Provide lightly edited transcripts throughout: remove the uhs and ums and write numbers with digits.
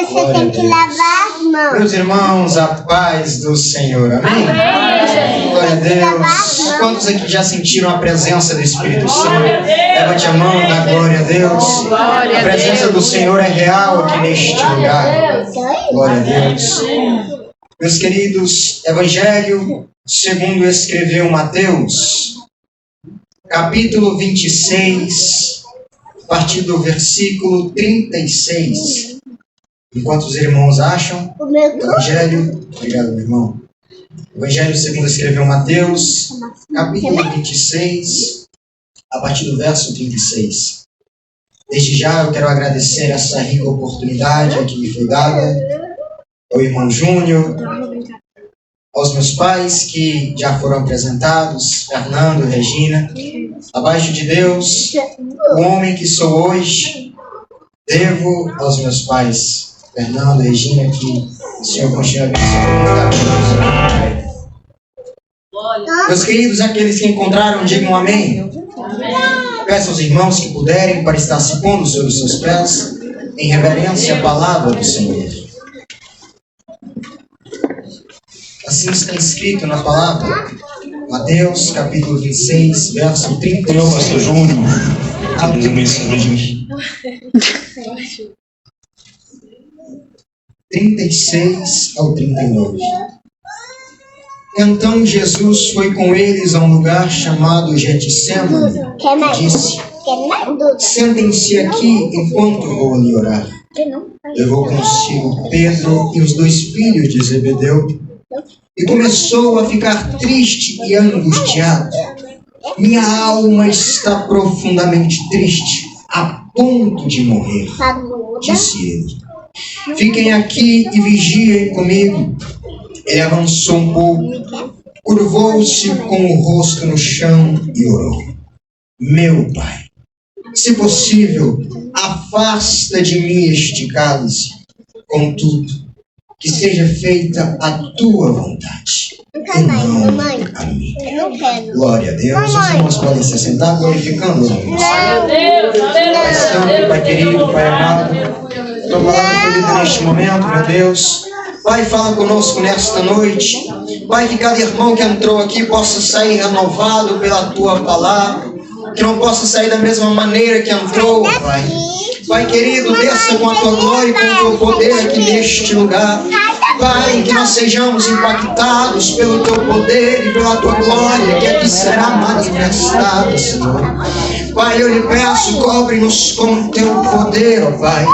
Você tem que lavar as mãos. Meus irmãos, a paz do Senhor. Amém? Glória a Deus. Quantos aqui já sentiram a presença do Espírito Santo? Levante a mão, dá glória a Deus. A presença do Senhor é real aqui neste lugar. Glória a Deus. Meus queridos, Evangelho segundo escreveu Mateus, capítulo 26, a partir do versículo 36. Enquanto os irmãos acham, Evangelho, obrigado, meu irmão. Evangelho segundo escreveu Mateus, capítulo 26, a partir do verso 36. Desde já eu quero agradecer essa rica oportunidade que me foi dada, ao irmão Júnior, aos meus pais que já foram apresentados, Fernando e Regina. Abaixo de Deus, o homem que sou hoje, devo aos meus pais, Fernando e Regina, que o Senhor continue abençoando. Meus queridos, aqueles que encontraram, digam amém. Peço aos irmãos que puderem para estar se pondo sobre os seus pés, em reverência à palavra do Senhor. Assim está escrito na palavra, Mateus, capítulo 26, verso 31. Pastor Júnior, ao 36 ao 39. Então Jesus foi com eles a um lugar chamado Getsêmani e disse: sentem-se aqui enquanto vou ali orar. Levou consigo Pedro e os 2 filhos de Zebedeu e começou a ficar triste e angustiado. Minha alma está profundamente triste, a ponto de morrer, disse ele. Fiquem aqui e vigiem comigo. Ele avançou um pouco, curvou-se com o rosto no chão e orou: meu Pai, se possível, afasta de mim este cálice. Contudo, que seja feita a tua vontade, e não a minha. Glória a Deus. Os irmãos podem se sentar glorificando o nome do Senhor. Pai Santo, Pai querido, Pai amado, tua palavra foi lida neste momento, meu Deus. Pai, fala conosco nesta noite. Pai, que cada irmão que entrou aqui possa sair renovado pela tua palavra, que não possa sair da mesma maneira que entrou, Pai. Pai querido, desça com a tua glória e com o teu poder aqui neste lugar. Pai, que nós sejamos impactados pelo teu poder e pela tua glória, que aqui será manifestada, Senhor. Pai, eu lhe peço, cobre-nos com o teu poder, ó Pai.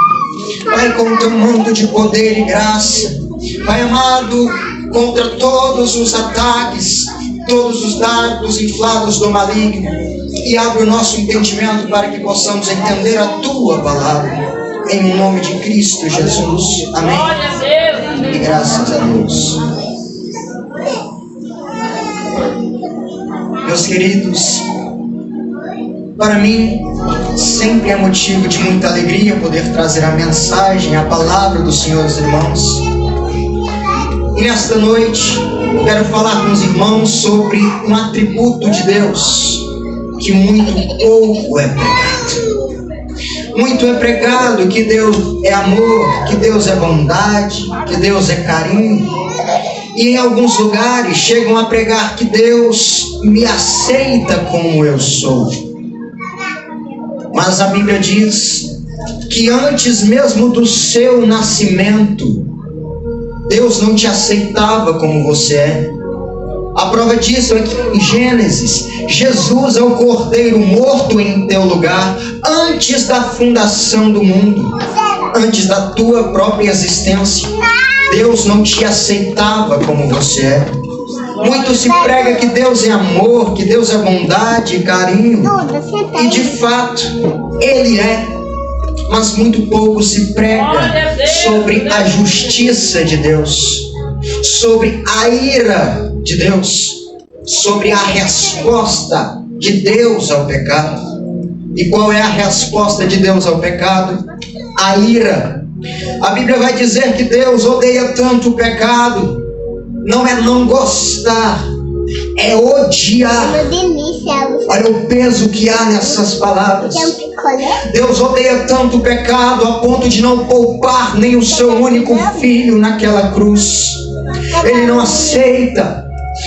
Pai, com o teu manto de poder e graça. Pai amado, contra todos os ataques, todos os dardos inflados do maligno, e abre o nosso entendimento para que possamos entender a tua palavra, em nome de Cristo Jesus. Amém. E graças a Deus. Meus queridos, para mim sempre é motivo de muita alegria poder trazer a mensagem, a palavra do Senhor aos irmãos. E nesta noite quero falar com os irmãos sobre um atributo de Deus que muito pouco é pregado. Muito é pregado que Deus é amor, que Deus é bondade, que Deus é carinho. E em alguns lugares chegam a pregar que Deus me aceita como eu sou. Mas a Bíblia diz que antes mesmo do seu nascimento, Deus não te aceitava como você é. A prova disso é que em Gênesis, Jesus é o cordeiro morto em teu lugar antes da fundação do mundo, antes da tua própria existência. Deus não te aceitava como você é. Muito se prega que Deus é amor, que Deus é bondade e carinho, e de fato Ele é. Mas muito pouco se prega sobre a justiça de Deus, sobre a ira de Deus, sobre a resposta de Deus ao pecado. E qual é a resposta de Deus ao pecado? A ira. A Bíblia vai dizer que Deus odeia tanto o pecado. Não é não gostar, é odiar. Olha o peso que há nessas palavras. Deus odeia tanto o pecado a ponto de não poupar nem o seu único filho naquela cruz. Ele não aceita.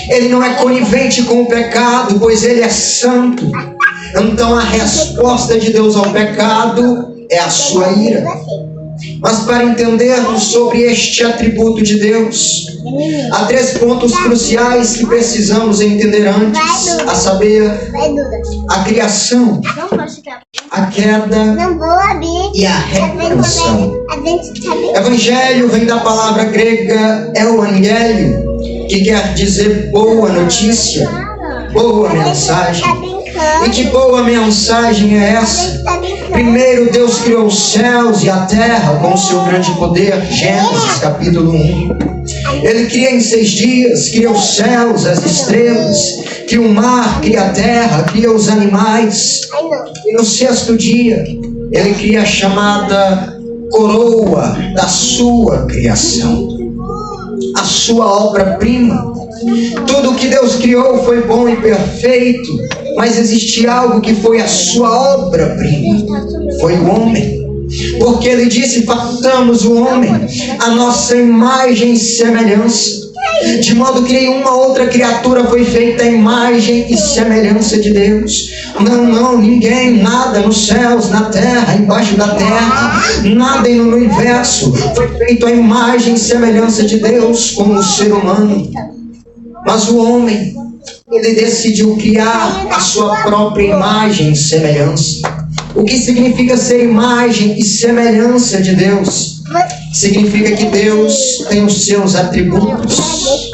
Ele não é conivente com o pecado, pois ele é santo. Então a resposta de Deus ao pecado é a sua ira. Mas para entendermos sobre este atributo de Deus, há 3 pontos cruciais que precisamos entender antes, a saber, a criação, a queda e a redenção. Evangelho vem da palavra grega euangélio, que quer dizer boa notícia, boa mensagem. E que boa mensagem é essa? Primeiro Deus criou os céus e a terra com o seu grande poder. Gênesis capítulo 1. Ele cria em 6 dias, cria os céus, as estrelas, cria o mar, cria a terra, cria os animais. E no 6º dia, ele cria a chamada coroa da sua criação, a sua obra-prima. Tudo que Deus criou foi bom e perfeito, mas existe algo que foi a sua obra-prima, foi o homem. Porque ele disse: façamos o homem a nossa imagem e semelhança, de modo que nenhuma outra criatura foi feita à imagem e semelhança de Deus. Não, ninguém, nada nos céus, na terra, embaixo da terra, nada no universo foi feito à imagem e semelhança de Deus como o ser humano. Mas o homem, ele decidiu criar a sua própria imagem e semelhança. O que significa ser imagem e semelhança de Deus? Significa que Deus tem os seus atributos,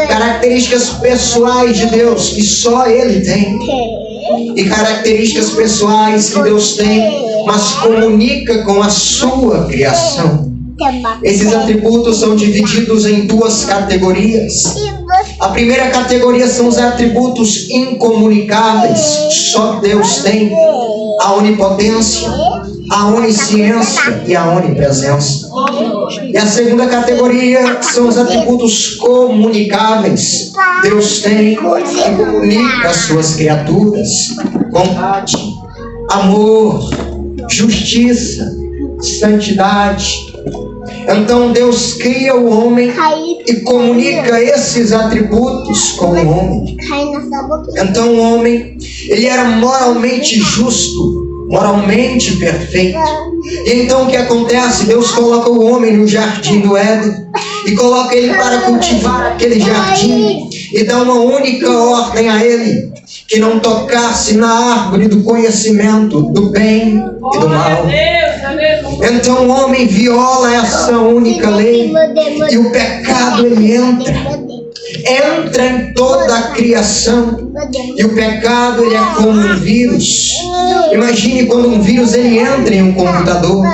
características pessoais de Deus que só Ele tem, e características pessoais que Deus tem, mas comunica com a sua criação. Esses atributos são divididos em 2 categorias. A primeira categoria são os atributos incomunicáveis, só Deus tem: a onipotência, a onisciência e a onipresença. E a segunda categoria são os atributos comunicáveis. Deus tem e comunica às suas criaturas: bondade, amor, justiça, santidade. Então Deus cria o homem e comunica esses atributos com o homem. Então o homem, ele era moralmente justo, moralmente perfeito. E então o que acontece? Deus coloca o homem no jardim do Éden e coloca ele para cultivar aquele jardim e dá uma única ordem a ele: que não tocasse na árvore do conhecimento do bem e do mal. Então o homem viola essa única lei e o pecado ele entra em toda a criação. E o pecado ele é como um vírus. Imagine quando um vírus ele entra em um computador.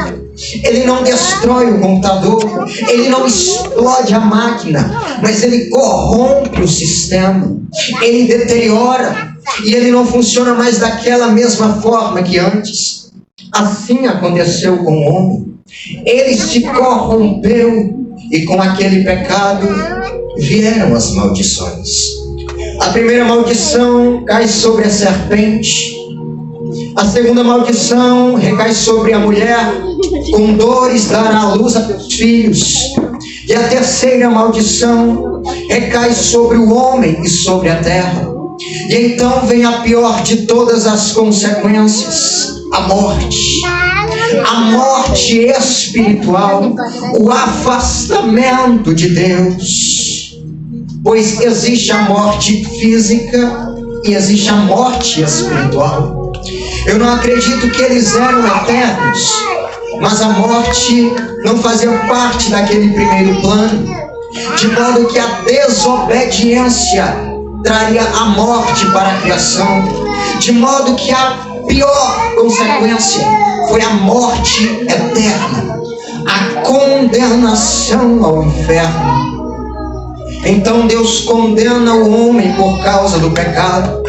Ele não destrói o computador, ele não explode a máquina, mas ele corrompe o sistema, ele deteriora e ele não funciona mais daquela mesma forma que antes. Assim aconteceu com o homem. Ele se corrompeu e com aquele pecado vieram as maldições. A primeira maldição cai sobre a serpente. A segunda maldição recai sobre a mulher, com dores dará à luz a seus filhos. E a terceira maldição recai sobre o homem e sobre a terra. E então vem a pior de todas as consequências: a morte. A morte espiritual, o afastamento de Deus. Pois existe a morte física e existe a morte espiritual. Eu não acredito que eles eram eternos, mas a morte não fazia parte daquele primeiro plano, de modo que a desobediência traria a morte para a criação, de modo que a pior consequência foi a morte eterna, a condenação ao inferno. Então Deus condena o homem por causa do pecado.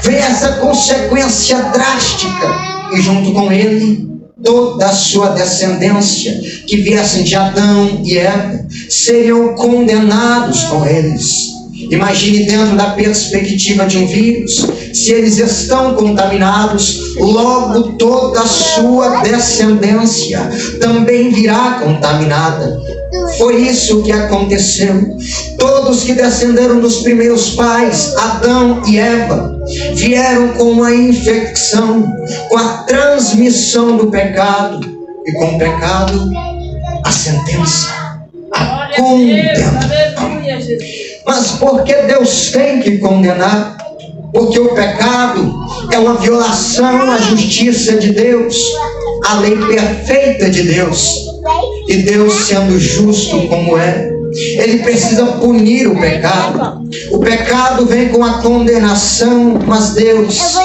Vem essa consequência drástica e junto com ele toda a sua descendência que viessem de Adão e Eva seriam condenados com eles. Imagine dentro da perspectiva de um vírus, se eles estão contaminados, logo toda a sua descendência também virá contaminada. Foi isso que aconteceu. Todos que descenderam dos primeiros pais, Adão e Eva, vieram com uma infecção, com a transmissão do pecado, e com o pecado, a sentença, a condenação. Mas por que Deus tem que condenar? Porque o pecado é uma violação à justiça de Deus, à lei perfeita de Deus. E Deus, sendo justo como é, Ele precisa punir o pecado. O pecado vem com a condenação, mas Deus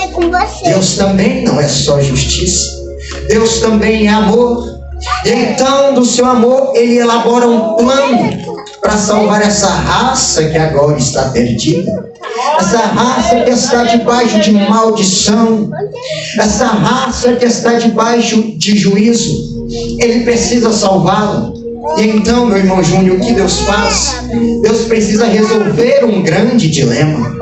também não é só justiça. Deus também é amor. E então, do seu amor, Ele elabora um plano para salvar essa raça que agora está perdida. Essa raça que está debaixo de maldição. Essa raça que está debaixo de juízo. Ele precisa salvá-la. E então, meu irmão Júnior, o que Deus faz? Deus precisa resolver um grande dilema.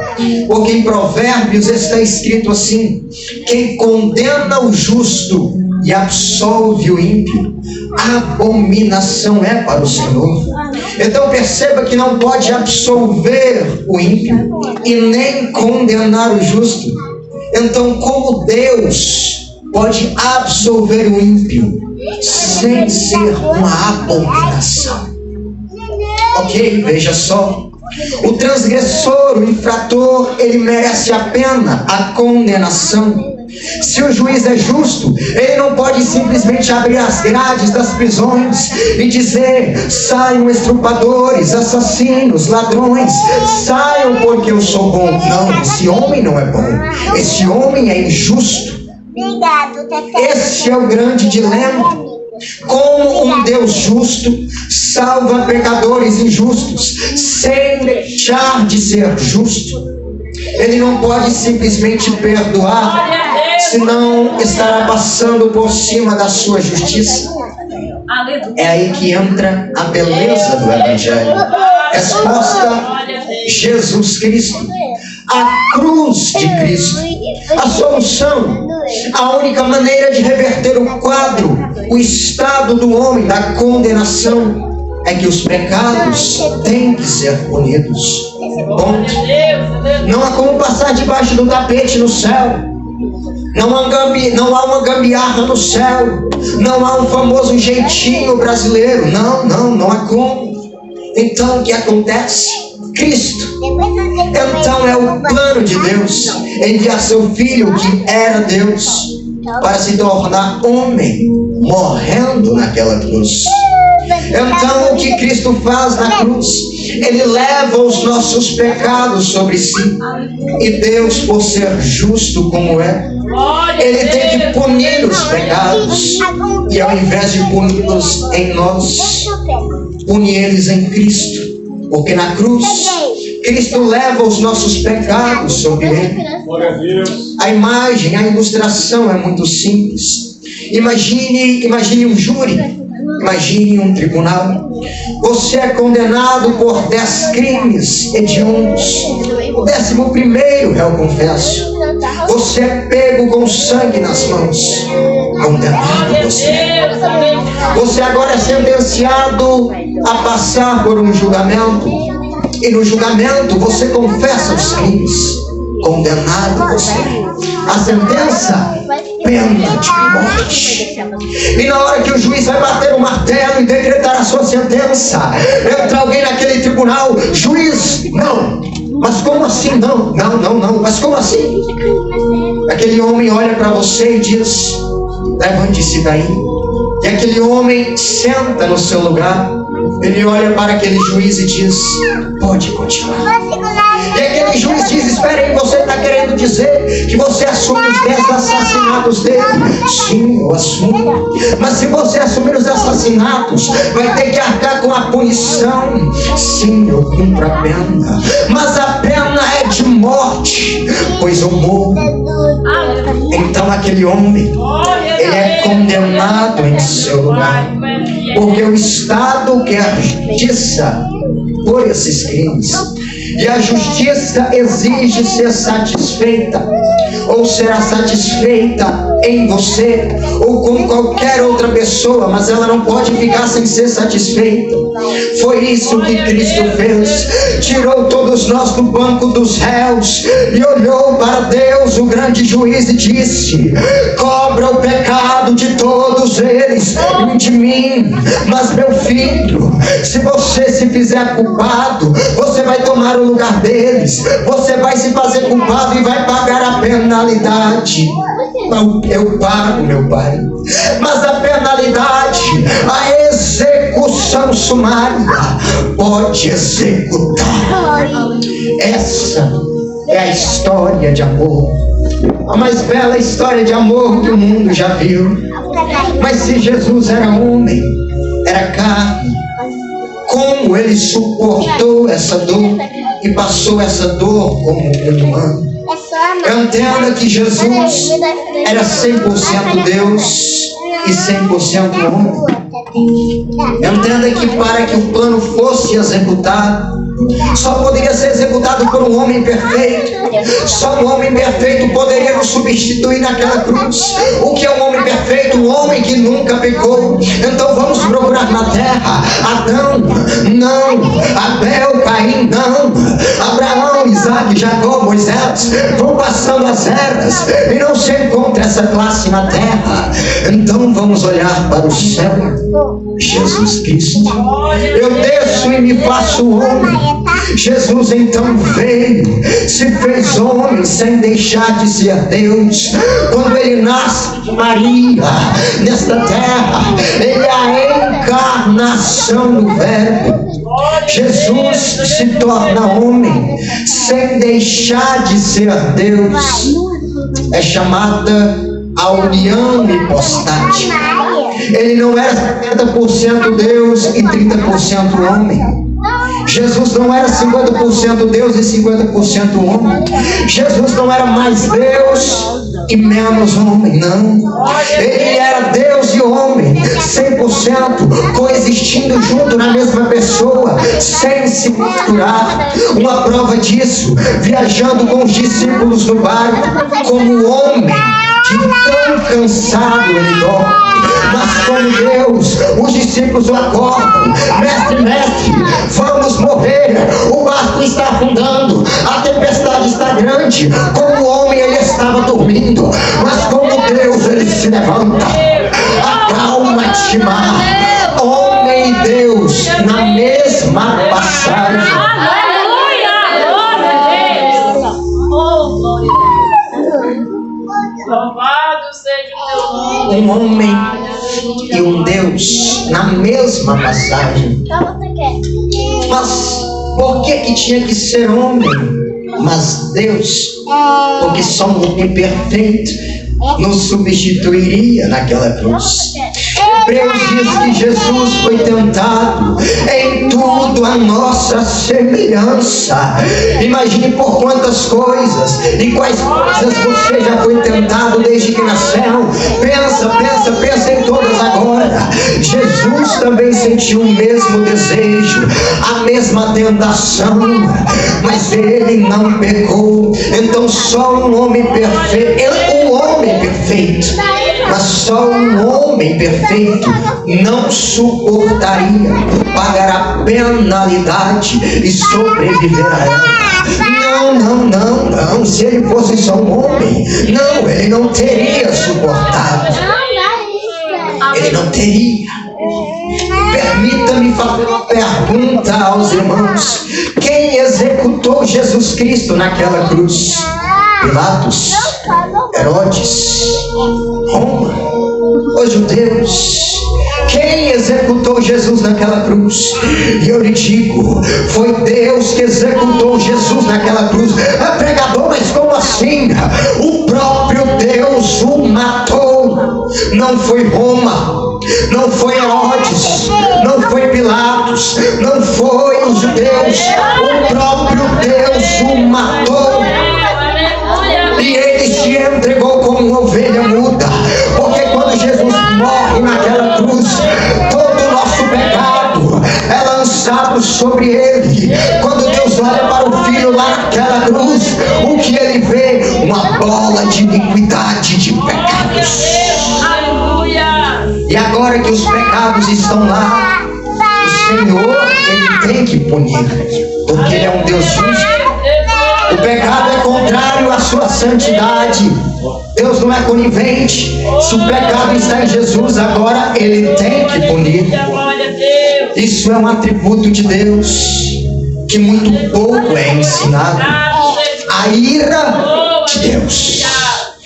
Porque em Provérbios está escrito assim: quem condena o justo e absolve o ímpio, a abominação é para o Senhor. Então perceba que não pode absolver o ímpio e nem condenar o justo. Então, como Deus pode absolver o ímpio sem ser uma abominação? Ok, veja só. O transgressor, o infrator, ele merece a pena, a condenação. Se o juiz é justo, ele não pode simplesmente abrir as grades das prisões e dizer: saiam estrupadores, assassinos, ladrões, saiam porque eu sou bom. Não, esse homem não é bom. Esse homem é injusto. Esse é o grande dilema. Como um Deus justo salva pecadores injustos sem deixar de ser justo? Ele não pode simplesmente perdoar, senão estará passando por cima da sua justiça. É aí que entra a beleza do Evangelho. Resposta: Jesus Cristo. A cruz de Cristo. A solução. A única maneira de reverter o quadro, o estado do homem, da condenação, é que os pecados têm que ser punidos. Ponto. Não há como passar debaixo do tapete no céu. Não há uma gambiarra no céu. Não há um famoso jeitinho brasileiro. Não há como. Então o que acontece? Cristo. Então é o plano de Deus enviar seu Filho, que era Deus, para se tornar homem, morrendo naquela cruz. Então o que Cristo faz na cruz? Ele leva os nossos pecados sobre si. E Deus, por ser justo como é, Ele tem que punir os pecados. E ao invés de puni-los em nós, pune eles em Cristo. Porque na cruz, Cristo leva os nossos pecados sobre Ele. A imagem, a ilustração é muito simples. Imagine um júri. Imagine um tribunal. Você é condenado por 10 crimes hediondos. O 11º réu confesso. Você é pego com sangue nas mãos. Condenado você. Você agora é sentenciado a passar por um julgamento. E no julgamento você confessa os crimes. Condenado você. A sentença: pena de morte. E na hora que o juiz vai bater o martelo e decretar a sua sentença, entra alguém naquele tribunal: juiz, não. Mas como assim não? Não. Mas como assim? Aquele homem olha para você e diz: levante-se daí. E aquele homem senta no seu lugar. Ele olha para aquele juiz e diz: pode continuar. E aquele juiz diz: espere aí, você está querendo dizer que você assume os 10 assassinatos dele? Sim, eu assumo. Mas se você assumir os assassinatos, vai ter que arcar com a punição. Sim, eu cumpro a pena. Mas a pena é de morte, pois eu morro. Então aquele homem, ele é condenado em seu lugar. Porque o Estado quer justiça por esses crimes. E a justiça exige ser satisfeita, ou será satisfeita em você, ou com qualquer outra pessoa, mas ela não pode ficar sem ser satisfeita. Foi isso que Cristo fez. Tirou todos nós do banco dos réus e olhou para Deus, o grande juiz, e disse: cobra o pecado de todos eles e de mim. Mas meu filho, se você se fizer culpado, você vai tomar o lugar deles, você vai se fazer culpado e vai pagar a penalidade. Eu pago, meu pai. Mas a penalidade, a execução sumária, pode executar. Essa é a história de amor, a mais bela história de amor que o mundo já viu. Mas se Jesus era homem, era carne, como ele suportou essa dor e passou essa dor como humano? Entenda que Jesus era 100% Deus e 100% homem. Entenda que para que o plano fosse executado, só poderia ser executado por um homem perfeito. Só um homem perfeito poderia nos substituir naquela cruz. O que é um homem perfeito? Um homem que nunca pecou. Então vamos procurar na terra. Adão, não. Abel, Caim, não. Abraão, Isaac, Jacó, Moisés. Vão passando as eras e não se encontra essa classe na terra. Então vamos olhar para o céu. Jesus Cristo. Eu desço e me faço homem. Jesus então veio, se fez homem sem deixar de ser Deus. Quando ele nasce de Maria nesta terra, ele é a encarnação do Verbo. Jesus se torna homem sem deixar de ser Deus. É chamada a união hipostática. Ele não era 70% Deus e 30% homem. Jesus não era 50% Deus e 50% homem. Jesus não era mais Deus e menos homem, não. Ele era Deus e homem 100%, coexistindo junto na mesma pessoa, sem se misturar. Uma prova disso, viajando com os discípulos no barco, como homem, de tão cansado ele dorme. Mas como Deus, os discípulos o acordam: mestre, mestre, vamos morrer, o barco está afundando, a tempestade está grande. Como homem ele estava dormindo, mas como Deus ele se levanta: acalma-te, mar. Homem e Deus na mesma passagem. Louvado seja o teu nome. Um homem e um Deus na mesma passagem. Mas por que tinha que ser homem, mas Deus? Porque só um homem perfeito nos substituiria naquela cruz. Hebreus diz que Jesus foi tentado em tudo a nossa semelhança. Imagine por quantas coisas e quais coisas você já foi tentado desde que nasceu. Pensa em todas agora. Jesus também sentiu o mesmo desejo, a mesma tentação, mas ele não pecou. Então só um homem perfeito, mas só um homem perfeito não suportaria pagar a penalidade e sobreviver a ela. Não. Se ele fosse só um homem, não, ele não teria suportado. Ele não teria. Permita-me fazer uma pergunta aos irmãos: quem executou Jesus Cristo naquela cruz? Pilatos? Herodes? Roma? Os judeus? Quem executou Jesus naquela cruz? E eu lhe digo, foi Deus que executou Jesus naquela cruz. Pregador, mas como assim? O próprio Deus o matou. Não foi Roma, não foi Herodes, não foi Pilatos, não foi os judeus. O próprio Deus o matou. E ele se entregou como uma ovelha muda. Porque quando Jesus morre naquela cruz, todo o nosso pecado é lançado sobre ele. Quando Deus olha para o na cruz, o que ele vê? Uma bola de iniquidade, de pecados. E agora que os pecados estão lá, o Senhor, ele tem que punir, porque ele é um Deus justo. O pecado é contrário à sua santidade. Deus não é conivente. Se o pecado está em Jesus, agora ele tem que punir. Isso é um atributo de Deus que muito pouco é ensinado. A ira de Deus.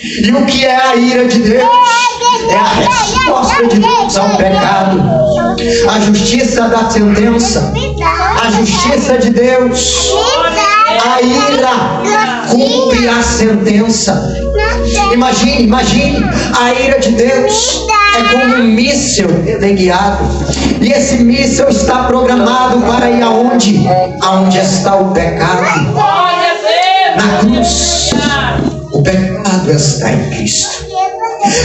E o que é a ira de Deus? É a resposta de Deus ao pecado. A justiça da sentença. A justiça de Deus. A ira cumpre a sentença. Imagine, a ira de Deus é como um míssil guiado. E esse míssil está programado para ir aonde? Aonde está o pecado? Na cruz. O pecado está em Cristo.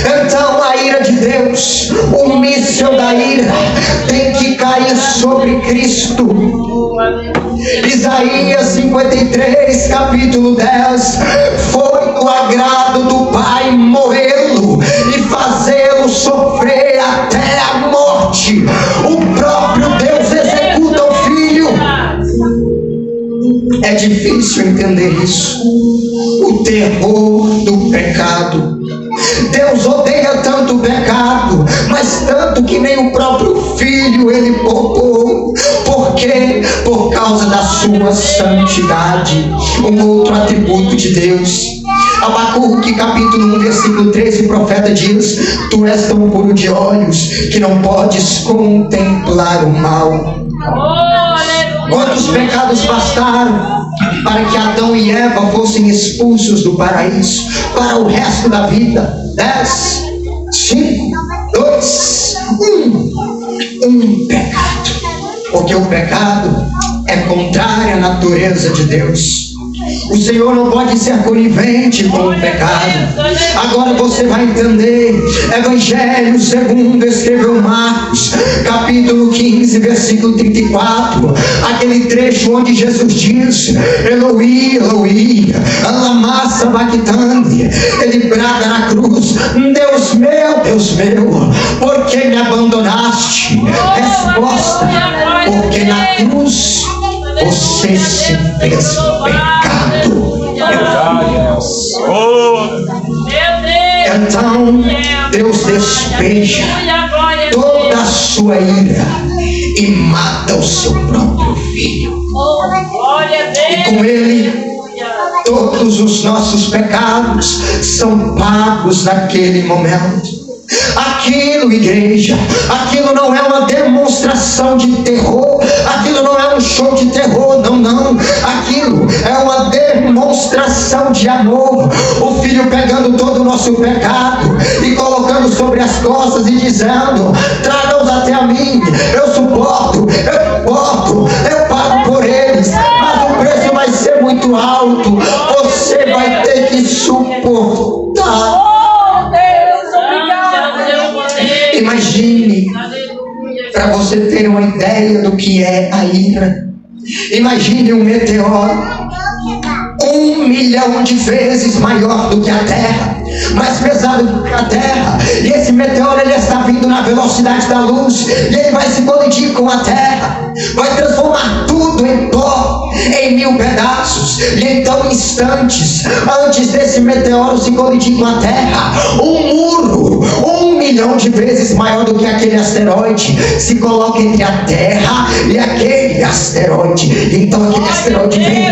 Então a ira de Deus, o míssil da ira, tem que cair sobre Cristo. Isaías 53, capítulo 10. Foi do agrado do Pai moê-lo e fazê-lo sofrer até a morte. O próprio Deus executa o Filho. É difícil entender isso. O terror do pecado. Deus odeia tanto o pecado, mas tanto que nem o próprio Filho ele poupou. Por quê? Por causa da sua santidade. Um outro atributo de Deus. Abacuque capítulo 1 versículo 13, o profeta diz: tu és tão puro de olhos que não podes contemplar o mal. Quantos pecados bastaram para que Adão e Eva fossem expulsos do paraíso para o resto da vida? 10, 5, 2, 1. Um pecado. Porque o pecado é contrário à natureza de Deus. O Senhor não pode ser conivente com o pecado. Agora você vai entender. Evangelho segundo escreveu Marcos, capítulo 15, versículo 34. Aquele trecho onde Jesus diz: Eloi, Eloi, lama sabachthani. Ele brada na cruz: Deus meu, por que me abandonaste? Resposta: porque na cruz você se fez pecado. Então Deus despeja toda a sua ira e mata o seu próprio Filho. E com ele todos os nossos pecados são pagos naquele momento. Aquilo, igreja, aquilo não é uma demonstração de terror, aquilo não é um show de terror, não, aquilo é uma demonstração de amor. O Filho pegando todo o nosso pecado e colocando sobre as costas e dizendo: tragam-os até a mim, eu suporto, eu pago por eles, mas o preço vai ser muito alto, você vai ter que suportar. Imagine, para você ter uma ideia do que é a ira, imagine um meteoro 1 milhão de vezes maior do que a Terra, mais pesado do que a Terra, e esse meteoro ele está vindo na velocidade da luz, e ele vai se colidir com a Terra, vai transformar tudo em pó, em 1000 pedaços, e então instantes antes desse meteoro se colidir com a Terra, um muro 1 milhão de vezes maior do que aquele asteroide se coloca entre a Terra e aquele asteroide. Então aquele asteroide vem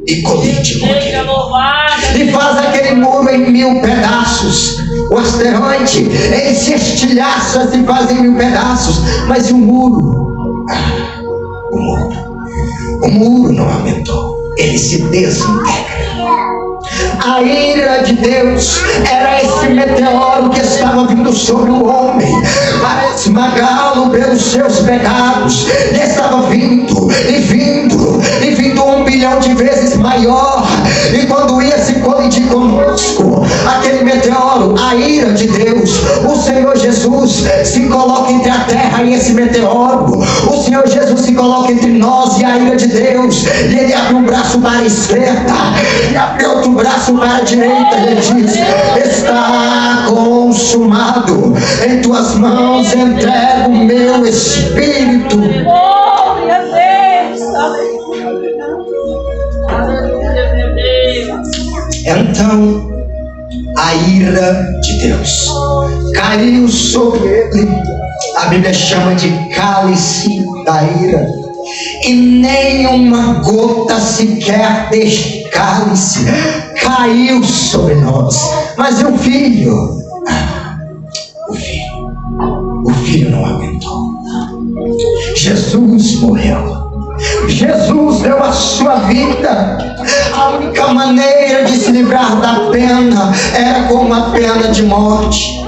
e colide com aquele, e faz aquele muro em 1000 pedaços. O asteroide ele se estilhaça, se faz em 1000 pedaços, mas e o muro? O muro não aumentou, ele se desintegra. A ira de Deus era esse meteoro que estava vindo sobre o homem para esmagá-lo pelos seus pecados, e estava vindo 1 bilhão de vezes maior, e quando ia se colidir conosco aquele meteoro, a ira de Deus, o Senhor Jesus Jesus se coloca entre a terra e esse meteoro. O Senhor Jesus se coloca entre nós e a ira de Deus. E Ele abre um braço para a esquerda e abre outro braço para a direita. Ele diz: está consumado. Em tuas mãos entrego o meu espírito. Glória a Deus. Aleluia. Aleluia, meu Deus. Então a ira de Deus caiu sobre ele. A Bíblia chama de cálice da ira. E nenhuma gota sequer deste cálice caiu sobre nós. Mas o filho não aguentou. Jesus morreu. Jesus deu a sua vida. A única maneira de se livrar da pena era com uma pena de morte.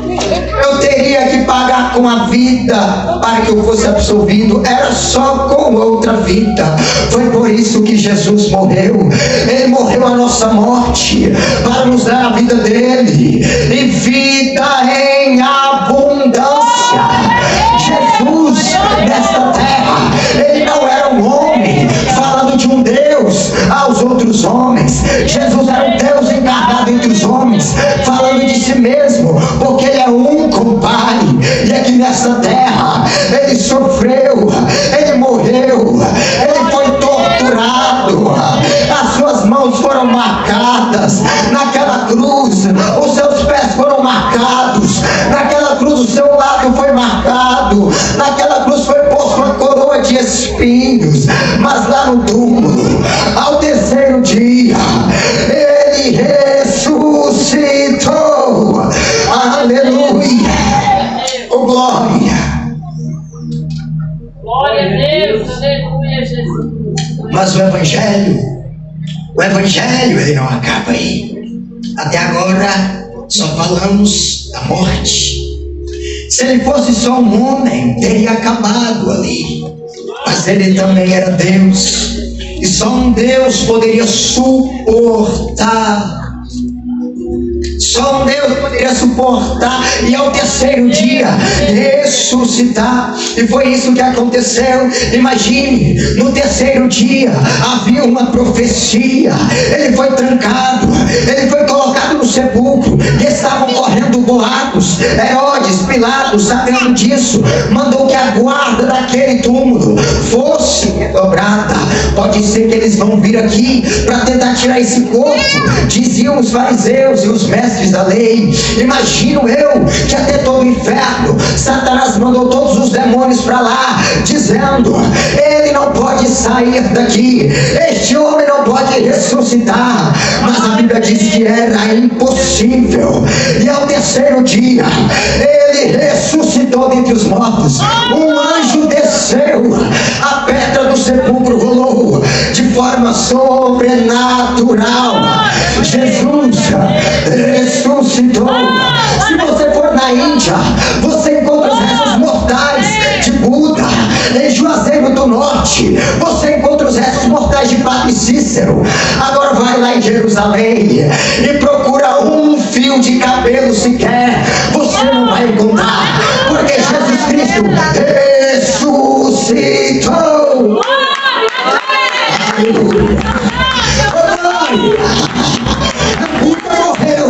Eu teria que pagar com a vida para que eu fosse absolvido. Era só com outra vida. Foi por isso que Jesus morreu. Ele morreu a nossa morte para nos dar a vida dele, e vida em abundância. Jesus nesta terra, ele não era um homem falando de um Deus aos outros homens. Jesus era um Deus encarnado entre os homens, falando de si mesmo, porque ele é um com o Pai. E aqui nesta terra ele sofreu, ele morreu, ele foi torturado, as suas mãos foram marcadas naquela cruz, os seus pés foram marcados naquela cruz, o seu lado foi marcado naquela cruz, foi posto uma coroa de espinhos. Mas lá no túmulo, ao terceiro dia, ele ressuscitou. Aleluia. Oh, glória. Glória a Deus. Aleluia, Jesus. Mas o evangelho ele não acaba aí. Até agora só falamos da morte. Se ele fosse só um homem, teria acabado ali. Mas ele também era Deus, e só um Deus poderia suportar. Só um Deus poderia suportar e ao terceiro dia ressuscitar. E foi isso que aconteceu. Imagine, no terceiro dia havia uma profecia. Ele foi trancado, ele foi colocado no sepulcro, e estavam correndo boatos. Herodes, Pilatos, sabendo disso, mandou que a guarda daquele túmulo fosse dobrada. Pode ser que eles vão vir aqui para tentar tirar esse corpo, diziam os fariseus e os mestres da lei. Imagino eu que até todo o inferno, Satanás mandou todos os demônios para lá, dizendo: ele não pode sair daqui, este homem não pode ressuscitar. Mas a Bíblia diz que era impossível. E ao terceiro dia ele ressuscitou dentre os mortos. Um anjo desceu, a pedra do sepulcro rolou de forma sobrenatural. Jesus ressuscitou. Se você for na Índia, você encontra os restos mortais de Buda. Em Juazeiro do Norte, você encontra os restos mortais de Padre Cícero. Agora vai lá em Jerusalém e procura um fio de cabelo sequer, você não vai encontrar, porque Jesus Cristo ressuscitou. Aleluia. Buda morreu,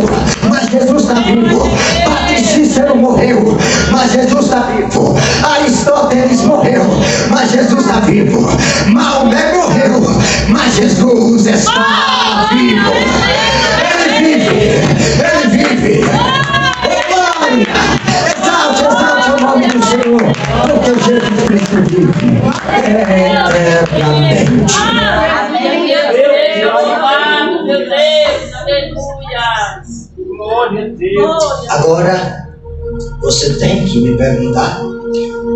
mas Jesus está vivo. Padre Cícero morreu, mas Jesus está vivo. Aristóteles morreu, mas Jesus está vivo. Maomé morreu, mas Jesus está vivo. Ele vive, ele vive. Glória! Exalte, exalte o nome do Senhor, porque Jesus Cristo vive eternamente. Meu Deus, aleluia. Glória a Deus. Agora, você tem que me perguntar: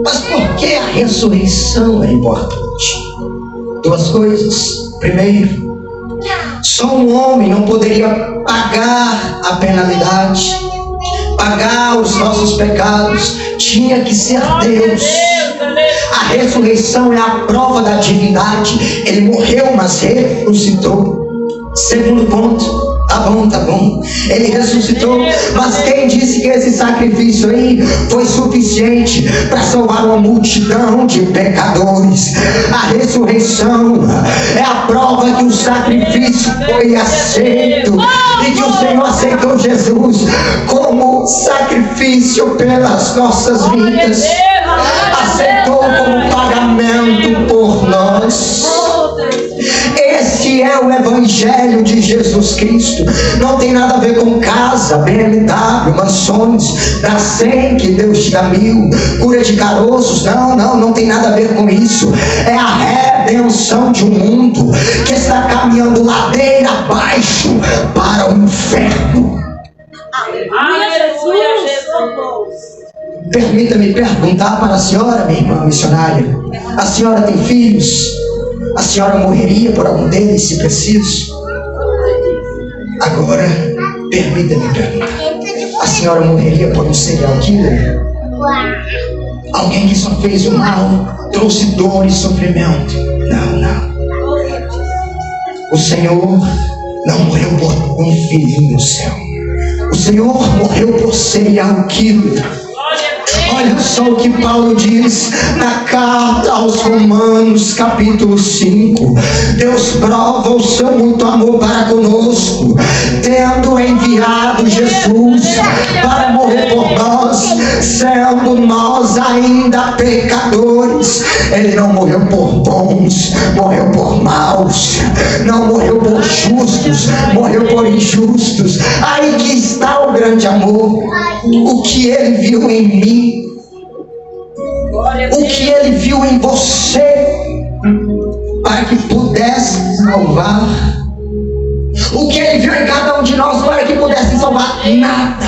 mas por que a ressurreição é importante? Duas coisas. Primeiro, só um homem não poderia pagar a penalidade, pagar os nossos pecados. Tinha que ser Deus. A ressurreição é a prova da divindade. Ele morreu, mas ressuscitou. Segundo ponto, Tá bom. Ele ressuscitou. Mas quem disse que esse sacrifício aí foi suficiente para salvar uma multidão de pecadores? A ressurreição é a prova que o sacrifício foi aceito e que o Senhor aceitou Jesus como sacrifício pelas nossas vidas. Aceitou como pagamento por nós. Esse é o Evangelho de Jesus Cristo. Não tem nada a ver com casa, BMW, mansões, dá 100 que Deus te dá 1000, cura de caroços. Não tem nada a ver com isso. É a redenção de um mundo que está caminhando ladeira abaixo para o inferno. Aleluia, Jesus. Permita-me perguntar para a senhora, minha irmã missionária: a senhora tem filhos? A senhora morreria por algum deles se preciso? Agora, permita-me perguntar: a senhora morreria por um serial killer? Alguém que só fez o mal, trouxe dor e sofrimento? Não. O Senhor não morreu por um filhinho no céu. O Senhor morreu por serial killer. Olha só o que Paulo diz na carta aos Romanos, capítulo 5. Deus prova o seu muito amor para conosco, tendo enviado Jesus para morrer por nós, sendo nós ainda pecadores. Ele não morreu por bons, morreu por maus. Não morreu por justos, morreu por injustos. Aí que está o grande amor. O que ele viu em mim, o que ele viu em você, para que pudesse salvar. O que ele viu em cada um de nós, para que pudesse salvar. Nada.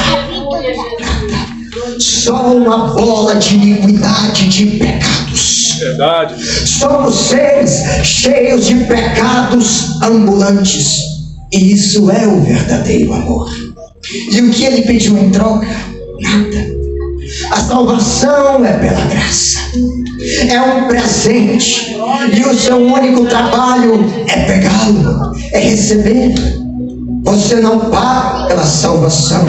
Só uma bola de iniquidade, de pecados. Verdade. Somos seres cheios de pecados ambulantes. E isso é o verdadeiro amor. E o que ele pediu em troca? Nada. A salvação é pela graça. É um presente. E o seu único trabalho é pegá-lo, é receber. Você não paga pela salvação.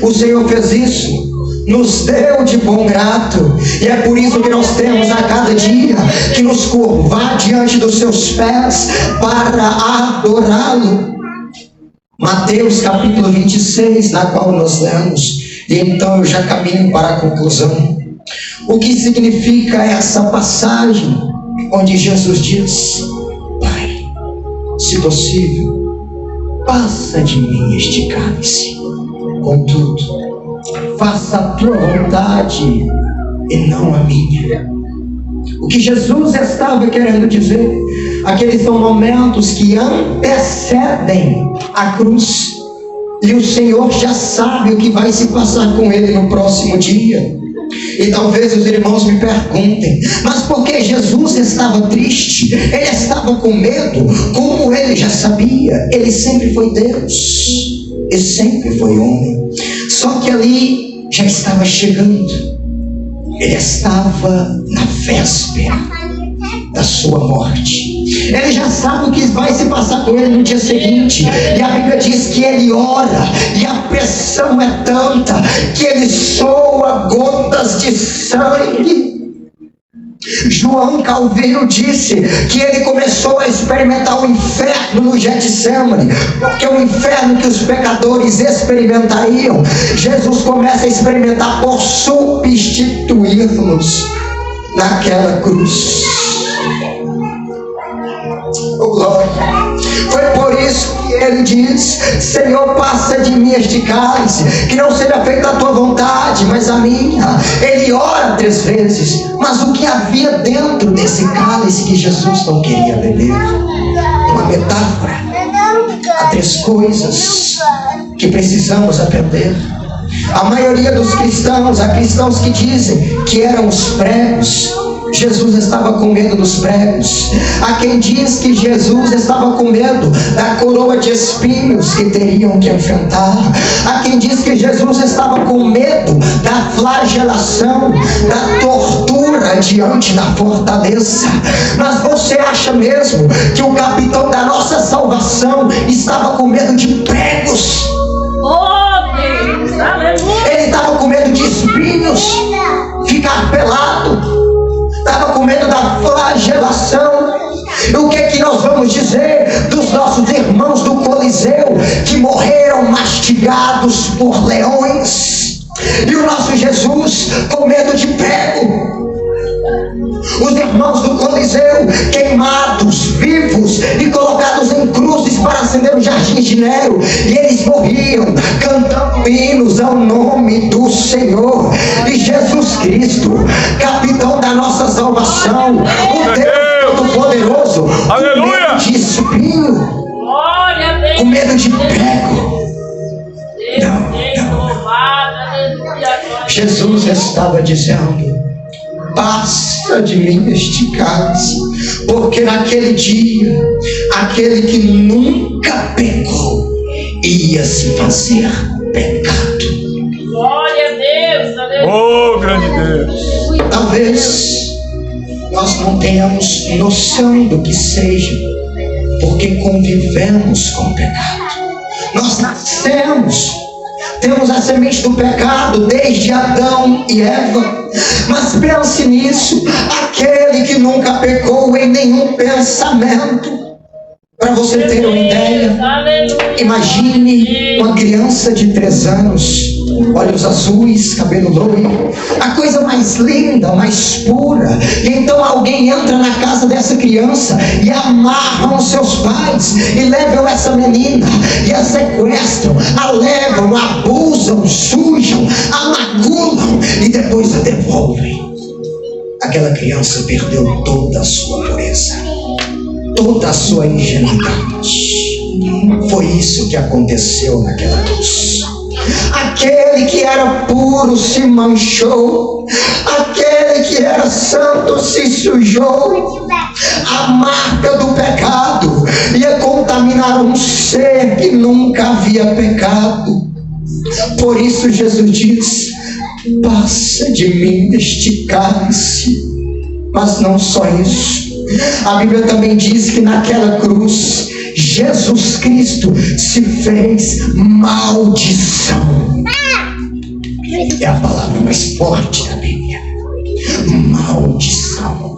O Senhor fez isso, nos deu de bom grato. E é por isso que nós temos a cada dia que nos curvar diante dos seus pés para adorá-lo. Mateus capítulo 26, na qual nós lemos. E então eu já caminho para a conclusão. O que significa essa passagem onde Jesus diz: Pai, se possível, passa de mim este cálice. Contudo, faça a tua vontade e não a minha. O que Jesus estava querendo dizer, aqueles são momentos que antecedem a cruz. E o Senhor já sabe o que vai se passar com ele no próximo dia. E talvez os irmãos me perguntem: mas por que Jesus estava triste? Ele estava com medo? Como ele já sabia? Ele sempre foi Deus. Ele sempre foi homem. Só que ali já estava chegando. Ele estava na véspera da sua morte. Ele já sabe o que vai se passar com ele no dia seguinte. E a Bíblia diz que ele ora, e a pressão é tanta que ele soa gotas de sangue. João Calvino disse que ele começou a experimentar o inferno no Getsemane, porque o inferno que os pecadores experimentariam, Jesus começa a experimentar por substituir-nos naquela cruz. Oh, glória. Foi por isso que ele diz: Senhor, passa de mim este cálice, que não seja feita a tua vontade, mas a minha. Ele ora 3 vezes, mas o que havia dentro desse cálice que Jesus não queria beber? Uma metáfora. Há 3 coisas que precisamos aprender. A maioria dos cristãos, há cristãos que dizem que eram os pregos, Jesus estava com medo dos pregos. Há quem diz que Jesus estava com medo da coroa de espinhos que teriam que enfrentar. Há quem diz que Jesus estava com medo da flagelação, da tortura diante da fortaleza. Mas você acha mesmo que o capitão da nossa salvação estava com medo de pregos? Oh, Deus, aleluia. Ele estava com medo de espinhos, ficar pelado. Estava com medo da flagelação. E o que é que nós vamos dizer dos nossos irmãos do Coliseu que morreram mastigados por leões? E o nosso Jesus com medo de prego. Os irmãos do Coliseu queimados, vivos e colocados em cruzes para acender os jardins de Nero, e eles morriam cantando hinos ao nome do Senhor. E Jesus Cristo, capitão da nossa salvação, o Deus Todo-Poderoso, com medo de espinho, Glória a Deus. com medo de prego. Jesus estava dizendo: passa de mim este cálice, porque naquele dia, aquele que nunca pecou ia se fazer pecado. Glória a Deus, aleluia. Oh, grande Deus. Talvez nós não tenhamos noção do que seja, porque convivemos com o pecado. Nós nascemos, temos a semente do pecado desde Adão e Eva. Mas pense nisso, aquele que nunca pecou em nenhum pensamento. Para você ter uma ideia, imagine uma criança de 3 anos, olhos azuis, cabelo loiro, a coisa mais linda, mais pura. E então alguém entra na casa dessa criança e amarram os seus pais e levam essa menina e a sequestram, a levam, a abusam, sujam, a maculam e depois a devolvem. Aquela criança perdeu toda a sua pureza, toda a sua ingenuidade. Foi isso que aconteceu naquela cruz. Aquele que era puro se manchou, aquele que era santo se sujou. A marca do pecado ia contaminar um ser que nunca havia pecado. Por isso Jesus diz: passa de mim este cálice. Mas não só isso, a Bíblia também diz que naquela cruz Jesus Cristo se fez maldição. É a palavra mais forte da Bíblia. Maldição.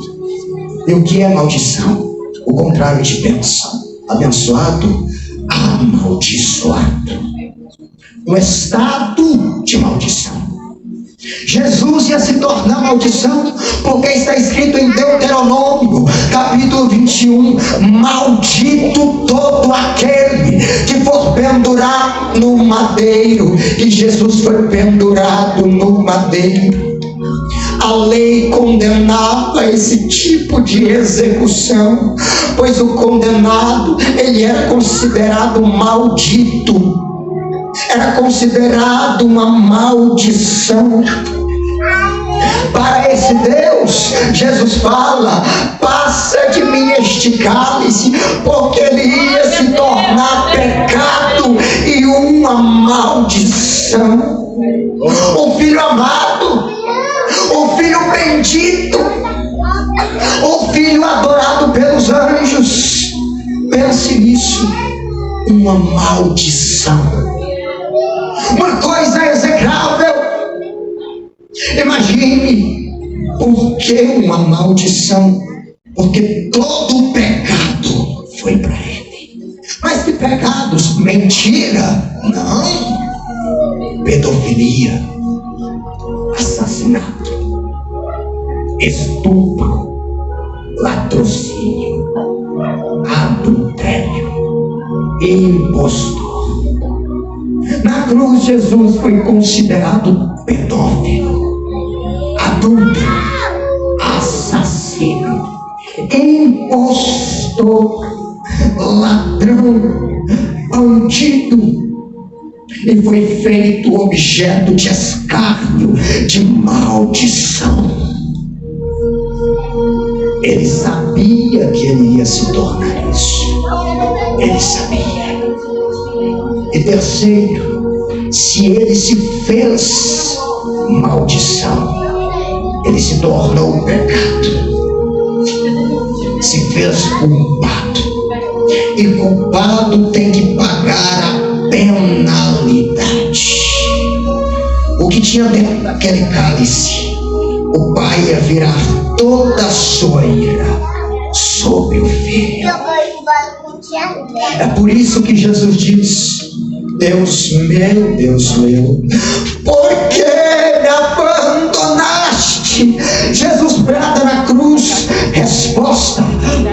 E o que é maldição? O contrário de bênção. Abençoado, amaldiçoado. Um estado de maldição. Jesus ia se tornar maldição, porque está escrito em Deuteronômio, capítulo 21, maldito todo aquele que for pendurado no madeiro. E Jesus foi pendurado no madeiro. A lei condenava esse tipo de execução, pois o condenado, ele era considerado maldito, era considerado uma maldição. Para esse Deus, Jesus fala: passa de mim este cálice, porque ele ia se tornar pecado e uma maldição. O Filho amado, o Filho bendito, o Filho adorado pelos anjos, pense nisso, uma maldição. Uma coisa execrável. Imagine, por que uma maldição? Porque todo o pecado foi para ele. Mas que pecados? Mentira? Não. Pedofilia, assassinato, estupro, latrocínio, adultério, impostor. Na cruz, Jesus foi considerado pedófilo, adúltero, assassino, impostor, ladrão, bandido. E foi feito objeto de escárnio, de maldição. Ele sabia que ele ia se tornar isso. Ele sabia. E terceiro, se ele se fez maldição, ele se tornou pecado. Se fez culpado. E culpado tem que pagar a penalidade. O que tinha dentro daquele cálice, o pai ia virar toda a sua ira sobre o filho. É por isso que Jesus diz: Deus meu, por que me abandonaste? Jesus brada na cruz, resposta: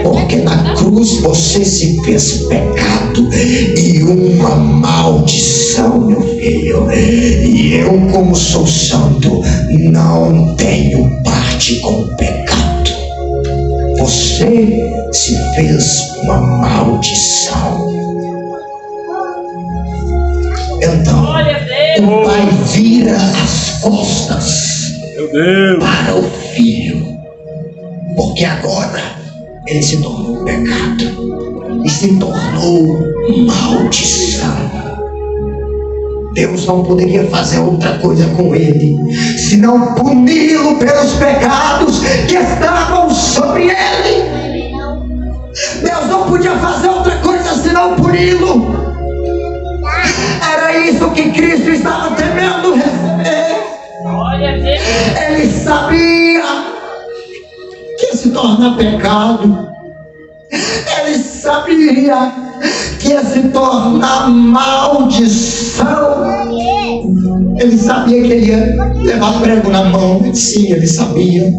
porque na cruz você se fez pecado e uma maldição, meu filho. E eu, como sou santo, não tenho parte com o pecado. Você se fez uma maldição. Então, o pai vira as costas para o filho, porque agora ele se tornou pecado e se tornou maldição. Deus não poderia fazer outra coisa com ele, senão puni-lo pelos pecados que estavam sobre ele. Deus não podia fazer outra coisa senão puni-lo. Era isso que Cristo estava temendo receber. Ele sabia que ia se tornar pecado. Ele sabia que ia se tornar maldição. Ele sabia que ele ia levar prego na mão. Sim, ele sabia.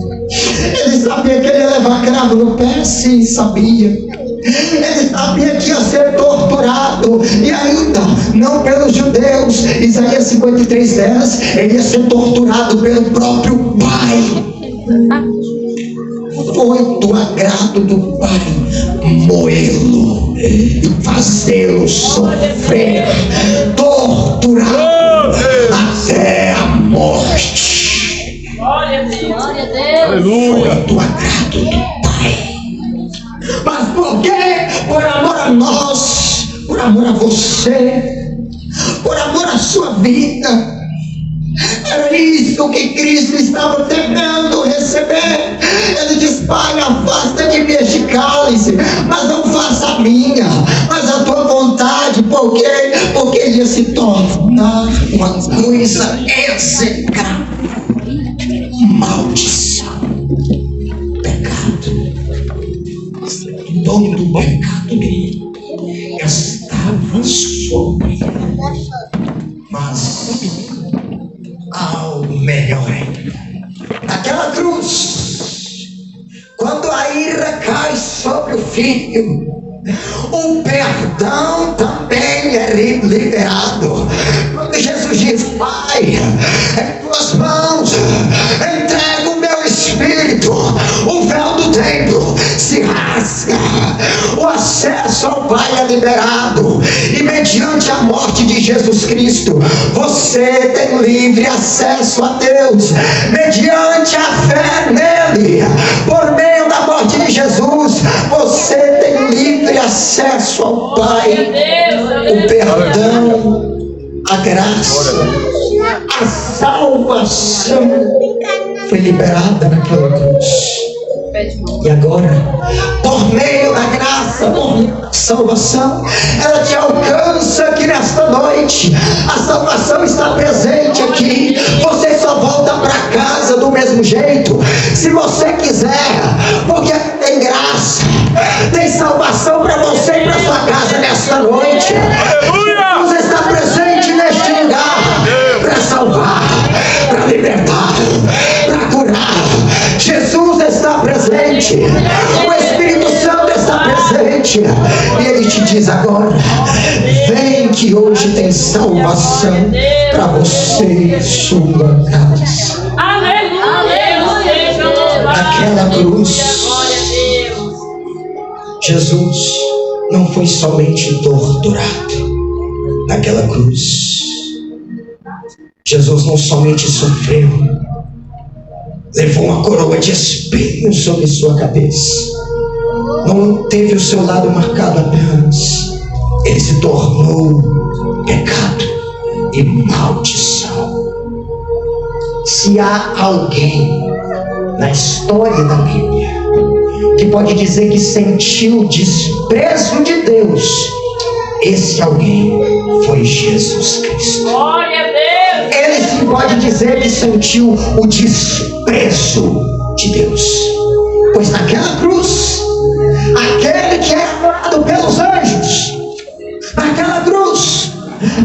Ele sabia que ele ia levar cravo no pé. Sim, sabia. Ele sabia que ia ser torturado, e ainda não pelos judeus. Isaías 53:10, ele ia ser torturado pelo próprio Pai. Foi do agrado do Pai moê-lo e fazê-lo sofrer, torturado até a morte. Glória a Deus. Aleluia. Foi do agrado do Pai. Mas por quê? Por amor a nós, por amor a você, por amor à sua vida. Era isso que Cristo estava temendo receber. Ele diz: Pai, afasta de mim este cálice, mas não faça a minha, mas a tua vontade. Por quê? Porque ele ia se tornar uma coisa execrável. Maldição. Pecado. Todo o pecado estava sobre ele. Mas algo melhor ainda. Naquela cruz, quando a ira cai sobre o filho, o perdão também é liberado. Quando Jesus diz: Pai, em tuas mãos entrego o meu espírito, o véu do templo se rasga, o acesso ao Pai é liberado, e mediante a morte de Jesus Cristo, você tem livre acesso a Deus, mediante a fé nele. Por meio da morte de Jesus, você tem livre acesso ao Pai. O perdão, a graça, a salvação foi liberada naquela cruz. E agora, por meio da graça, por meio da salvação, ela te alcança aqui nesta noite. A salvação está presente aqui. Você só volta para casa do mesmo jeito, se você quiser, porque tem graça, tem salvação para você e para sua casa nesta noite. Deus está presente neste lugar para salvar, para libertar, para curar. Jesus está presente, o Espírito Santo está presente, e Ele te diz agora: vem que hoje tem salvação para você e sua casa. Naquela cruz, Jesus não foi somente torturado. Naquela cruz, Jesus não somente sofreu, levou uma coroa de espinhos sobre sua cabeça. Não teve o seu lado marcado apenas, ele se tornou pecado e maldição. Se há alguém na história da Bíblia que pode dizer que sentiu o desprezo de Deus, esse alguém foi Jesus Cristo. Glória a Deus. Ele sim pode dizer que sentiu o desprezo de Deus, pois naquela cruz, aquele que é amado pelos anjos, naquela cruz,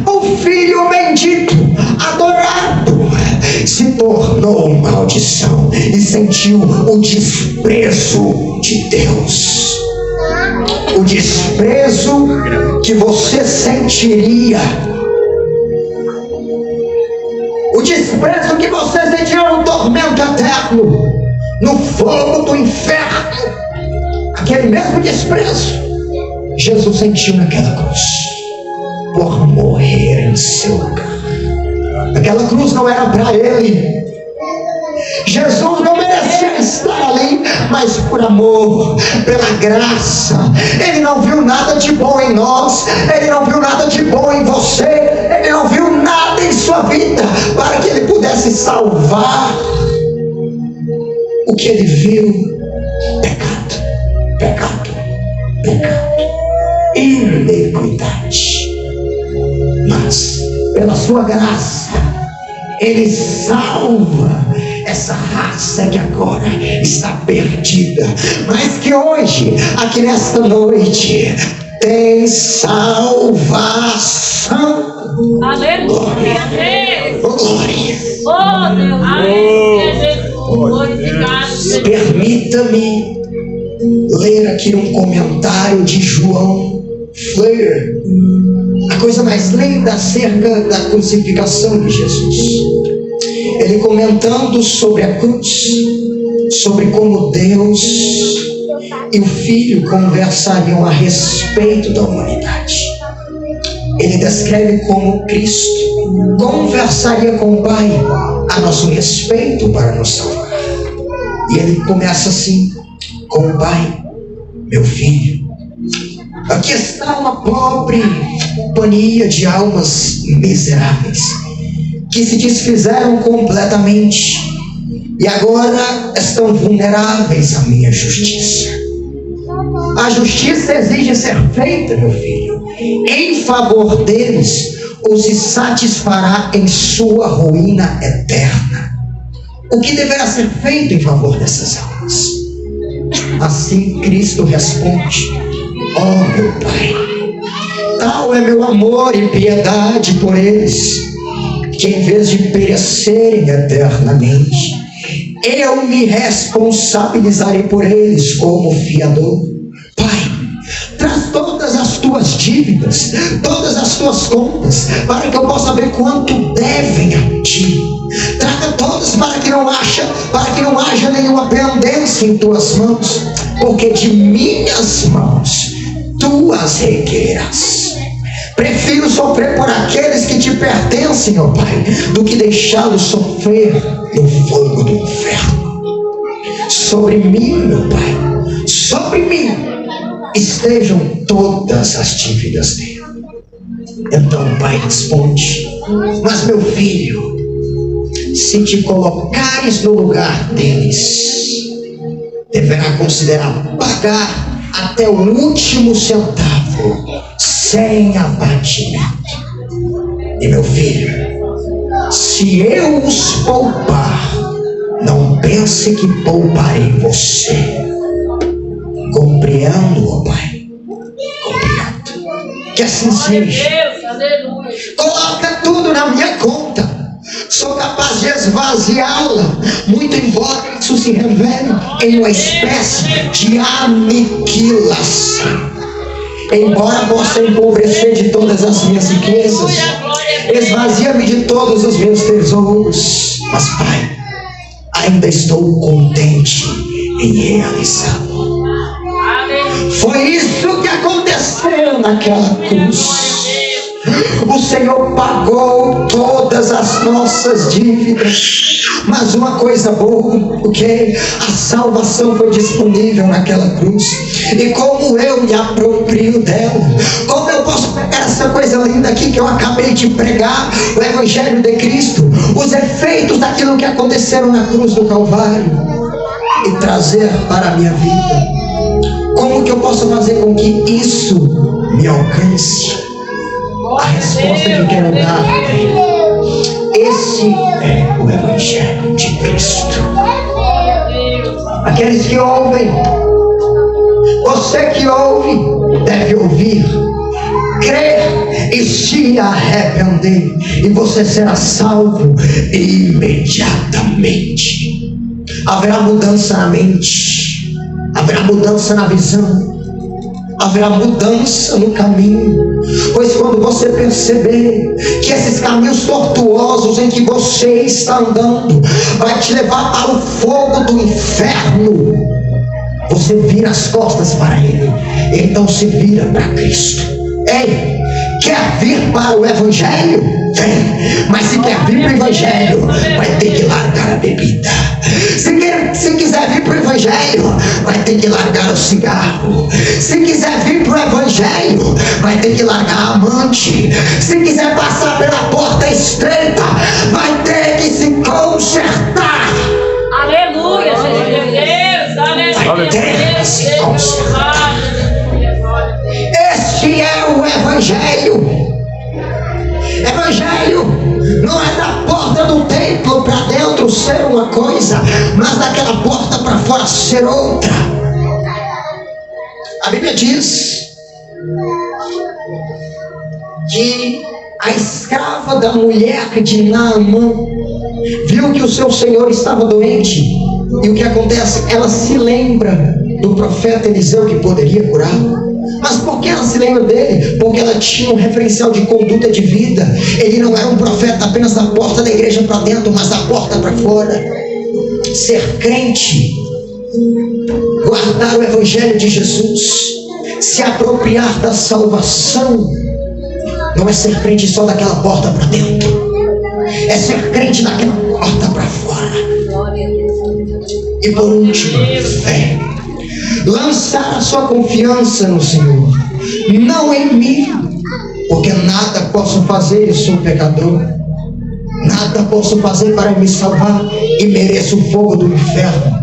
o filho bendito, adorado, se tornou maldição e sentiu o desprezo de Deus. O desprezo que você sentiria, o desprezo que você sentiria no tormento eterno, no fogo do inferno, aquele mesmo desprezo Jesus sentiu naquela cruz, por morrer em seu lugar. Aquela cruz não era para ele. Jesus não merecia estar ali, mas por amor, pela graça, ele não viu nada de bom em nós, ele não viu nada de bom em você, ele não viu nada em sua vida para que ele pudesse salvar. O que ele viu? Pecado, pecado, pecado, iniquidade. Mas pela sua graça ele salva essa raça que agora está perdida, mas que hoje, aqui nesta noite, tem salvação. Aleluia. Glória. Oh, Deus. Aleluia, Jesus. Glorificado. Permita-me ler aqui um comentário de João Fleur, a coisa mais linda acerca da crucificação de Jesus. Ele comentando sobre a cruz, sobre como Deus e o Filho conversariam a respeito da humanidade. Ele descreve como Cristo conversaria com o Pai a nosso respeito para nos salvar. E ele começa assim, com o Pai: meu filho, aqui está uma pobre companhia de almas miseráveis que se desfizeram completamente e agora estão vulneráveis à minha justiça. A justiça exige ser feita, meu filho, em favor deles, ou se satisfará em sua ruína eterna. O que deverá ser feito em favor dessas almas? Assim Cristo responde: ó meu Pai, tal é meu amor e piedade por eles, que em vez de perecerem eternamente, eu me responsabilizarei por eles como fiador. Pai, traz todas as tuas dívidas, todas as tuas contas, para que eu possa ver quanto devem a ti. Traga todas para que não haja nenhuma pendência em tuas mãos, porque de minhas mãos tu as requerás. Prefiro sofrer por aqueles que te pertencem, ó Pai, do que deixá-los sofrer no fogo do inferno. Sobre mim, meu Pai, sobre mim estejam todas as dívidas dele. Então o Pai responde: mas meu filho, se te colocares no lugar deles, deverá considerar pagar até o último centavo, sem abatimento. E meu filho, se eu os poupar, não pense que pouparei você. Compreendo, ó Pai, compreendo. Que assim seja. Coloca tudo na minha conta. Sou capaz de esvaziá-la, muito embora isso se revele em uma espécie de aniquilação. Embora possa empobrecer de todas as minhas riquezas, esvazia-me de todos os meus tesouros, mas Pai, ainda estou contente em realizá-lo. Foi isso que aconteceu naquela cruz. O Senhor pagou todas as nossas dívidas. Mas uma coisa boa, ok? A salvação foi disponível naquela cruz. E como eu me aproprio dela, como eu posso pegar essa coisa linda aqui que eu acabei de pregar, o Evangelho de Cristo, os efeitos daquilo que aconteceram na cruz do Calvário, e trazer para a minha vida? Como que eu posso fazer com que isso me alcance? A resposta que eu quero dar é: esse é o Evangelho de Cristo. Aqueles que ouvem, você que ouve, deve ouvir, crer e se arrepender, e você será salvo imediatamente. Haverá mudança na mente, haverá mudança na visão, haverá mudança no caminho. Pois quando você perceber que esses caminhos tortuosos em que você está andando vai te levar para o fogo do inferno, você vira as costas para ele, então se vira para Cristo. Ei, quer vir para o Evangelho? Vem. Mas se quer vir para o Evangelho, vai ter que largar a bebida. Se quiser vir para o Evangelho, vai ter que largar o cigarro. Se quiser vir para o Evangelho, vai ter que largar a amante. Se quiser passar pela porta estreita, vai ter que se consertar. Aleluia, Jesus. Vai ter que se consertar. Este é o Evangelho. Evangelho não é da porta do templo para dentro ser uma coisa, mas daquela porta para fora ser outra. A Bíblia diz que a escrava da mulher de Naamã viu que o seu senhor estava doente, e o que acontece? Ela se lembra do profeta Eliseu que poderia curá-lo. Mas por que ela se lembra dele? Porque ela tinha um referencial de conduta de vida. Ele não era um profeta apenas da porta da igreja para dentro, mas da porta para fora. Ser crente, guardar o Evangelho de Jesus, se apropriar da salvação, não é ser crente só daquela porta para dentro, é ser crente daquela porta para fora. E por último, fé. Lançar a sua confiança no Senhor, não em mim, porque nada posso fazer, eu sou pecador, nada posso fazer para me salvar e mereço o fogo do inferno.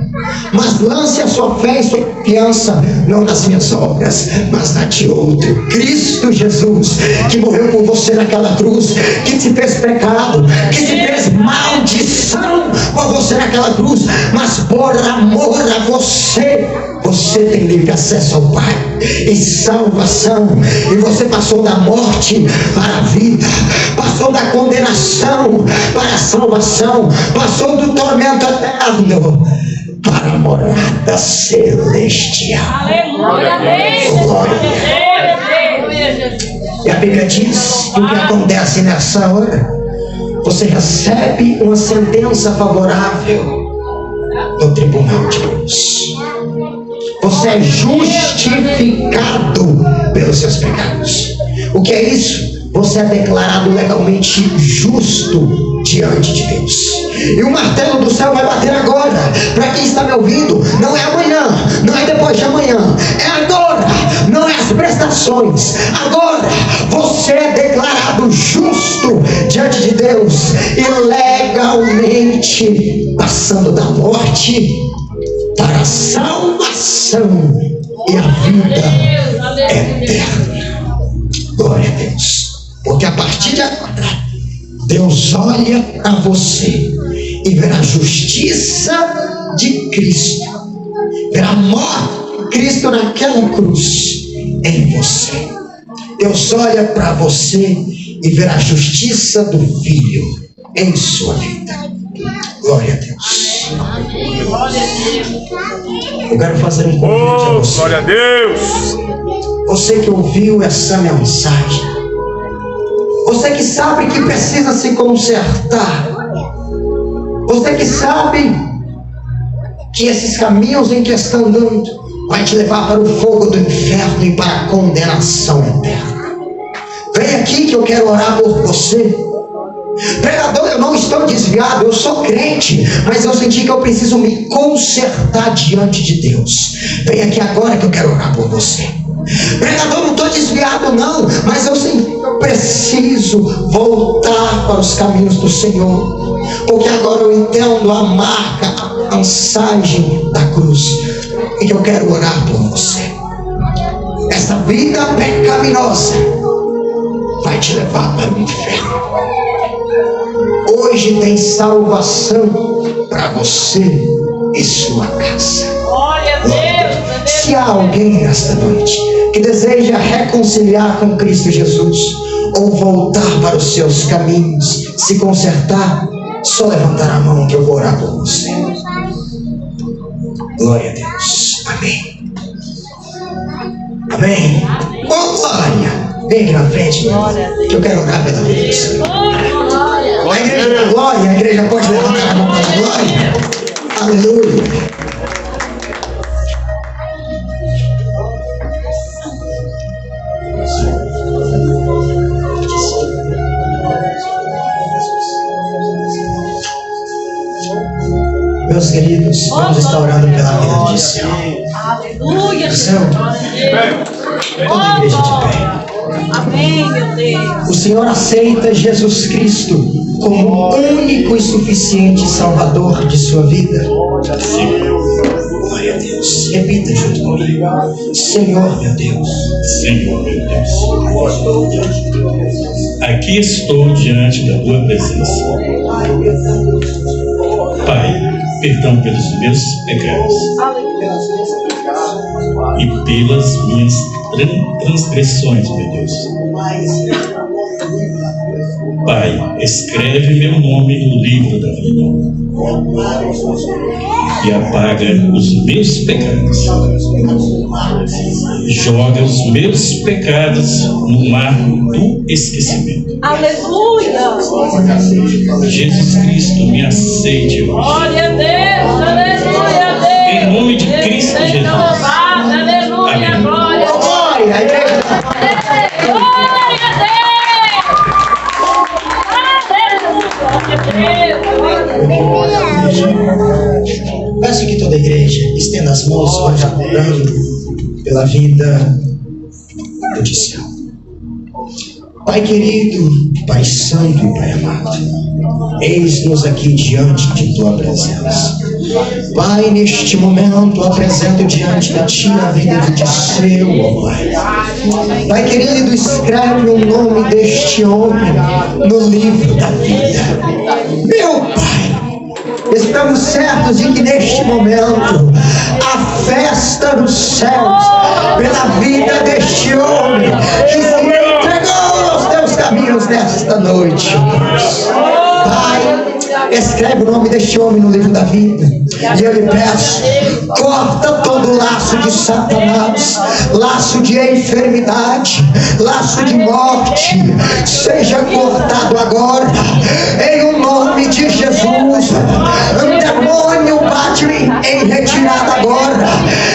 Mas lance a sua fé e sua confiança não nas minhas obras, mas na de outro, Cristo Jesus, que morreu por você naquela cruz, que te fez pecado, que te fez maldição por você naquela cruz, mas por amor a você, você tem livre acesso ao Pai e salvação. E você passou da morte para a vida, passou da condenação para a salvação, passou do tormento eterno para a morada celestial. Aleluia. E a Bíblia diz que o que acontece nessa hora, você recebe uma sentença favorável no tribunal de Deus. Você é justificado pelos seus pecados. O que é isso? Você é declarado legalmente justo diante de Deus. E o martelo do céu vai bater agora. Para quem está me ouvindo, não é amanhã, não é depois de amanhã, é agora. Não é as prestações. Agora você é declarado justo diante de Deus e legalmente passando da morte para a salvação e a vida eterna. Glória a Deus. Porque a partir de agora, Deus olha para você e verá a justiça de Cristo, verá a morte de Cristo naquela cruz em você. Deus olha para você e verá a justiça do Filho em sua vida. Glória a Deus. Eu quero fazer um convite a você. Glória a Deus. Você que ouviu essa mensagem, você que sabe que precisa se consertar, você que sabe que esses caminhos em que está andando vai te levar para o fogo do inferno e para a condenação eterna. Vem aqui que eu quero orar por você. Pregador, eu não estou desviado, eu sou crente, mas eu senti que eu preciso me consertar diante de Deus. Vem aqui agora que eu quero orar por você. Pregador, não estou desviado não, mas eu sei que eu preciso voltar para os caminhos do Senhor, porque agora eu entendo a marca, a mensagem da cruz, e que eu quero orar por você. Essa vida pecaminosa vai te levar para o inferno. Hoje tem salvação para você e sua casa. Glória a Deus. Se há alguém nesta noite que deseja reconciliar com Cristo Jesus, ou voltar para os seus caminhos, se consertar, só levantar a mão que eu vou orar por você. Glória a Deus. Amém. Amém. Oh, glória. Vem aqui na frente, meu irmão, que eu quero orar pela vida do Senhor. A igreja da glória, a igreja pode levantar a mão para a glória. Aleluia. Meus queridos, vamos estar orando pela vida do Gisel. Aleluia. Gisel, toda a igreja de pé. Amém, meu Deus. O Senhor aceita Jesus Cristo como único e suficiente Salvador de sua vida? Glória a Deus. Repita junto comigo. Senhor, meu Deus. Senhor, meu Deus. Aqui estou diante da tua presença. Pai, perdão pelos meus pecados e pelas minhas transgressões, meu Deus. Pai, escreve meu nome no livro da vida e apaga os meus pecados. Joga os meus pecados no mar do esquecimento. Aleluia. Jesus Cristo, me aceite hoje. Glória a Deus. Aleluia, Deus. Em nome de Cristo Deus, Jesus. louvado. Aleluia. Amém. Glória a Deus. Glória, a igreja. Glória a Deus. Peço que toda a igreja estenda as mãos, vamos orando pela vida do Gisel. Pai querido, Pai santo e Pai amado, eis-nos aqui diante de tua presença. Pai, neste momento apresento diante de ti a vida do Gisel, ó Pai. Pai querido, escreve o nome deste homem no livro da vida. Meu Pai, estamos certos de que neste momento a festa dos céus pela vida deste homem que se entregou aos teus caminhos nesta noite, Deus. Pai, escreve o nome deste homem no livro da vida. E eu lhe peço, corta todo o laço de Satanás, laço de enfermidade, laço de morte, seja cortado agora, em o nome de Jesus. O demônio bate em retirada agora,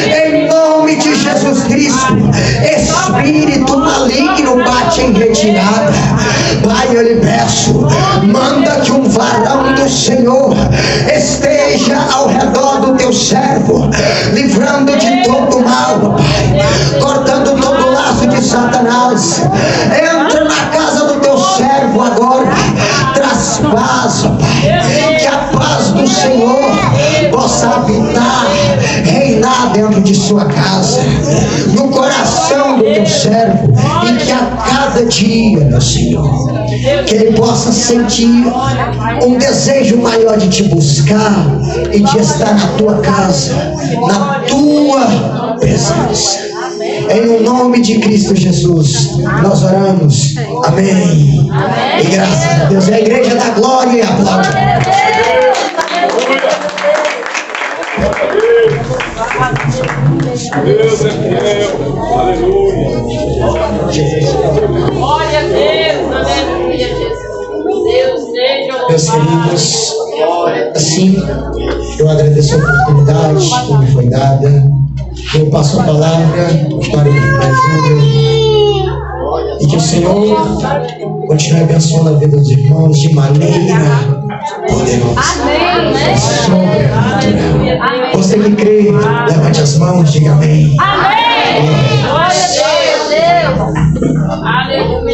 em nome de Jesus Cristo. Espírito maligno bate em retirada. Pai, eu lhe peço, manda que um varão do Senhor esteja ao redor do teu servo, livrando de todo mal, Pai, cortando todo o laço de Satanás. Entra na casa do teu servo agora, traz paz, Pai, que a paz do Senhor possa habitar, reinar dentro de sua casa, no coração do teu servo, e que a cada dia, meu Senhor, que ele possa sentir um desejo maior de te buscar e de estar na tua casa, na tua presença. Em o nome de Cristo Jesus, nós oramos. Amém. E graças a Deus. É a igreja da glória e aplaude. Deus é fiel. Aleluia. Glória a Deus. Aleluia, Jesus. Deus seja louvado. Meus queridos, assim, eu agradeço a oportunidade que me foi dada. Eu passo a palavra para o Júnior e que o Senhor continue abençoando a vida dos irmãos de maneira poderosa. Sobrenatural. Você que crê, levante as mãos, diga amém. Amém. Glória a Deus. Aleluia.